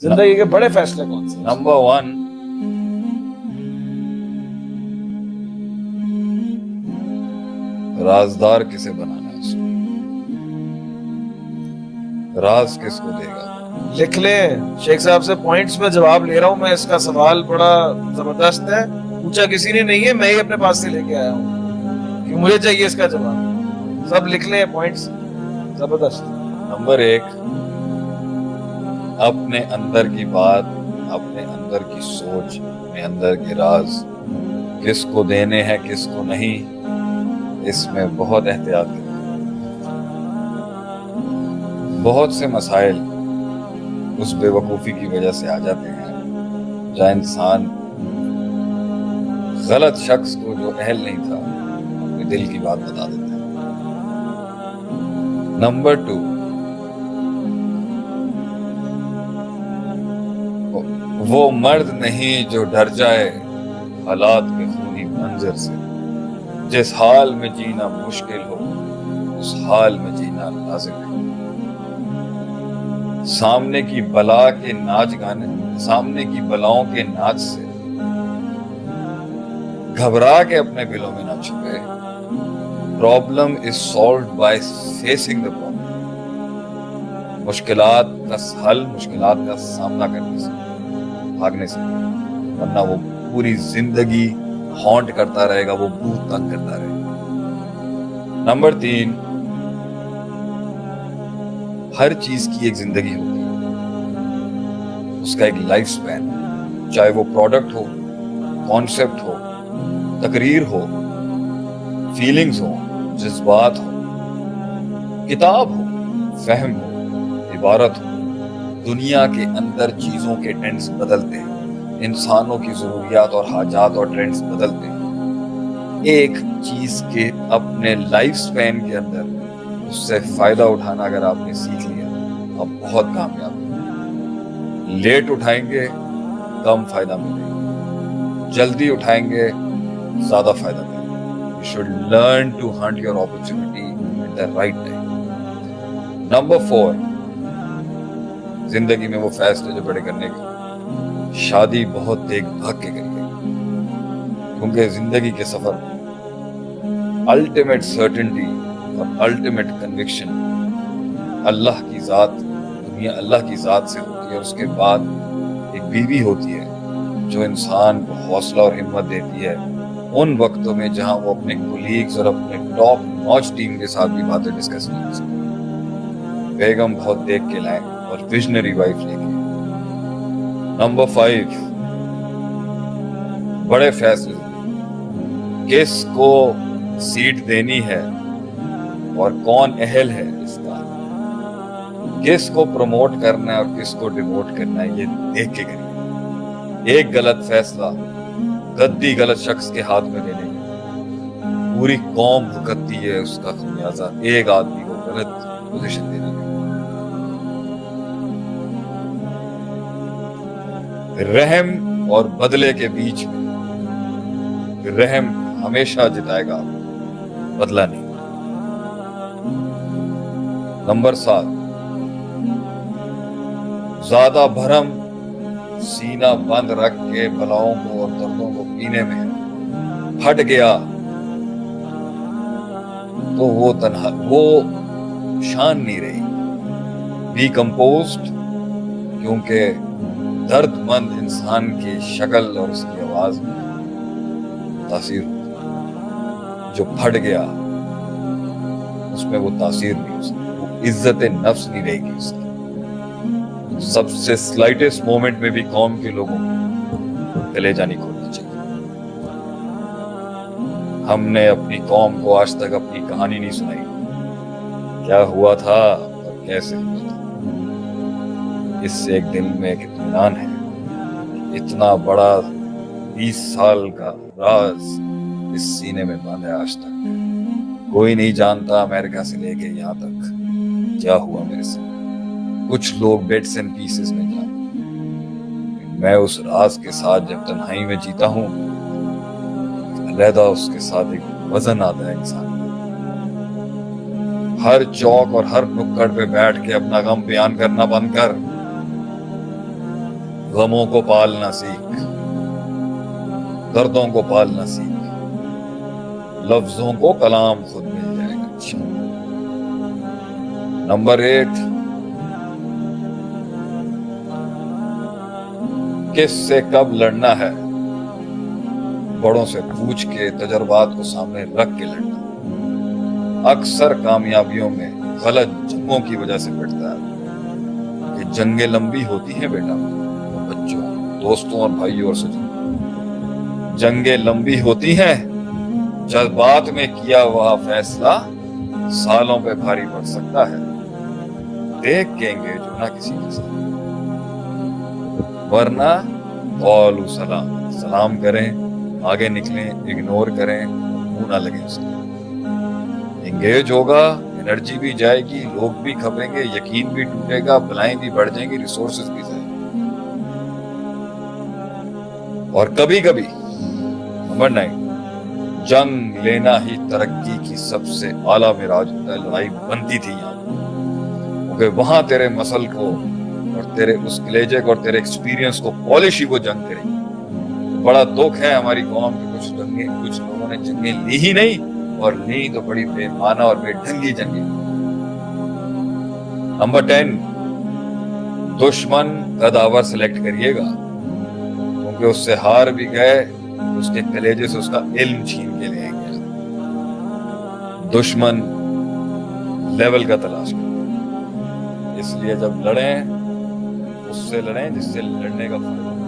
जिंदगी के बड़े फैसले कौन से? नंबर 1, राजदार किसे बनाना है उसको, राज किसको देगा। लिख लें शेख साहब से, पॉइंट्स में जवाब ले रहा हूँ मैं। इसका सवाल बड़ा जबरदस्त है, पूछा किसी ने नहीं है, मैं ही अपने पास से लेके आया हूँ कि मुझे चाहिए इसका जवाब। सब लिख लें पॉइंट्स, जबरदस्त। नंबर 1, अपने अंदर की बात, अपने अंदर की सोच, अपने अंदर के राज किसको देने हैं किसको नहीं, इसमें बहुत एहतियात करें। बहुत से मसाइल उस बेवकूफ़ी की वजह से आ जाते हैं जहाँ इंसान गलत शख्स को जो अहल नहीं था अपने दिल की बात बता देता है। नंबर 2, वो मर्द नहीं जो डर जाए हालात के खूनी मंजर से, जिस हाल में जीना मुश्किल हो उस हाल में जीना लाजिम है। सामने की बला के नाच गाने, सामने की बलाओं के नाच से घबरा के अपने दिलों में ना छुपे। Problem is solved by facing the problem. मुश्किलात का हल मुश्किलात का सामना करने से, भागने से, वरना वो पूरी जिंदगी हॉन्ट करता रहेगा, वो भूत तंग करता रहेगा। नंबर 3, हर चीज की एक जिंदगी होती है, उसका एक लाइफ स्पैन, चाहे वो प्रोडक्ट हो, कॉन्सेप्ट हो, तकरीर हो, फीलिंग्स हो, जज्बात हो, किताब हो, फहम हो, इबारत हो। दुनिया के अंदर चीजों के ट्रेंड्स बदलते हैं, इंसानों की जरूरियात और हाजात और ट्रेंड्स बदलते हैं। एक चीज के अपने लाइफ स्पैन के अंदर उससे फायदा उठाना अगर आपने सीख लिया, आप बहुत कामयाब हैं। लेट उठाएंगे कम फायदा मिलेगा, जल्दी उठाएंगे ज्यादा फायदा मिलेगा। You should learn to hunt your opportunity at the right time. Number 4, जिंदगी में वो फैसले जो बड़े करने के, शादी बहुत देख भाग के करिए, क्योंकि जिंदगी के सफर में अल्टीमेट सर्टेनिटी और अल्टीमेट कन्विक्शन अल्लाह की जात, दुनिया अल्लाह की जात से होती है। उसके बाद एक बीवी होती है जो इंसान को हौसला और हिम्मत देती है उन वक्तों में जहां वो अपने कोलीग्स और अपने टॉप नॉच टीम के साथ भी बातें डिस्कस नहीं कर सकते। बेगम बहुत देख के लाएं और विजनरी वाइफ लेके। नंबर 5, बड़े फैसले, किसको सीट देनी है और कौन अहल है इसका, किसको प्रमोट करना है और किसको डिमोट करना है, ये देख के करिए। एक गलत फैसला गद्दी गलत शख्स के हाथ में देने का पूरी कौम भुगतती है उसका खमियाजा एक आदमी को गलत पोजीशन देने का। रहम और बदले के बीच में रहम हमेशा जिताएगा, बदला नहीं। नंबर 7, ज्यादा भरम सीना बंद रख के बलाओं को और दर्दों को पीने में फट गया तो वो तन्हा, वो शान नहीं रही। बी कंपोज्ड, क्योंकि दर्दमंद इंसान की शक्ल और उसकी आवाज में तासीर होती है। जो फट गया उसमें वो तासीर नहीं, उसकी वो इज्जत नफ्स नहीं रहेगी उसकी। सबसे स्लाइटेस्ट मोमेंट में भी कौम के लोगों को कलेजा नहीं खोलना चाहिए। हमने अपनी कौम को आज तक अपनी कहानी नहीं सुनाई, क्या हुआ था और कैसे हुआ था। इससे एक दिल में एक इत्मीनान है, इतना बड़ा 20 साल का राज इस सीने में बांधा है आज तक। कोई नहीं जानता अमेरिका से लेके यहाँ तक क्या हुआ मेरे से। कुछ लोग बिट्स एंड पीसेस में जानते, मैं उस राज के साथ जब तन्हाई में जीता हूँ, अलहदा उसके साथ एक वजन आता है इंसान। हर चौक और हर नुक्कड़ पे बैठ के अपना गम बयान करना बंद कर, غموں کو پالنا سیکھ، دردوں کو پالنا سیکھ، لفظوں کو کلام خود مل جائے گا۔ نمبر 8، کس سے کب لڑنا ہے، بڑوں سے پوچھ کے، تجربات کو سامنے رکھ کے لڑنا۔ اکثر کامیابیوں میں غلط جنگوں کی وجہ سے بڑھتا ہے کہ جنگیں لمبی ہوتی ہیں بیٹا، بچوں، دوستوں اور بھائیوں اور سجنوں، جنگیں لمبی ہوتی ہیں، جذبات میں کیا ہوا فیصلہ سالوں پہ بھاری پڑ سکتا ہے۔ دیکھ کے انگیج ہونا کسی کے ساتھ، ورنہ قول و سلام، سلام کریں، آگے نکلیں، اگنور کریں، منہ نہ لگے اس کے۔ انگیج ہوگا، انرجی بھی جائے گی، لوگ بھی کھپیں گے، یقین بھی ٹوٹے گا، بلائیں بھی بڑھ جائیں گی، ریسورسز بھی جائیں گے۔ اور کبھی کبھی نمبر 9، جنگ لینا ہی ترقی کی سب سے اعلیٰ معراج ہوتا ہے۔ لڑائی بنتی تھی یہاں، کیونکہ وہاں تیرے مسل کو اور تیرے اس کلیجے کو اور تیرے ایکسپیرینس کو پالش ہی وہ جنگ کرے گی۔ بڑا دکھ ہے ہماری قوم کے کچھ لوگوں نے جنگیں لی ہی نہیں، اور لی تو بڑی بے معنی اور بے ڈھنگی جنگیں۔ نمبر 10، دشمن کا داور سلیکٹ کریے گا، کیونکہ اس سے ہار بھی گئے، اس کے کلیجے سے اس کا علم چھین کے لے گیا۔ دشمن لیول کا تلاش کریں، اس لیے جب لڑیں اس سے لڑیں جس سے لڑنے کا فائدہ۔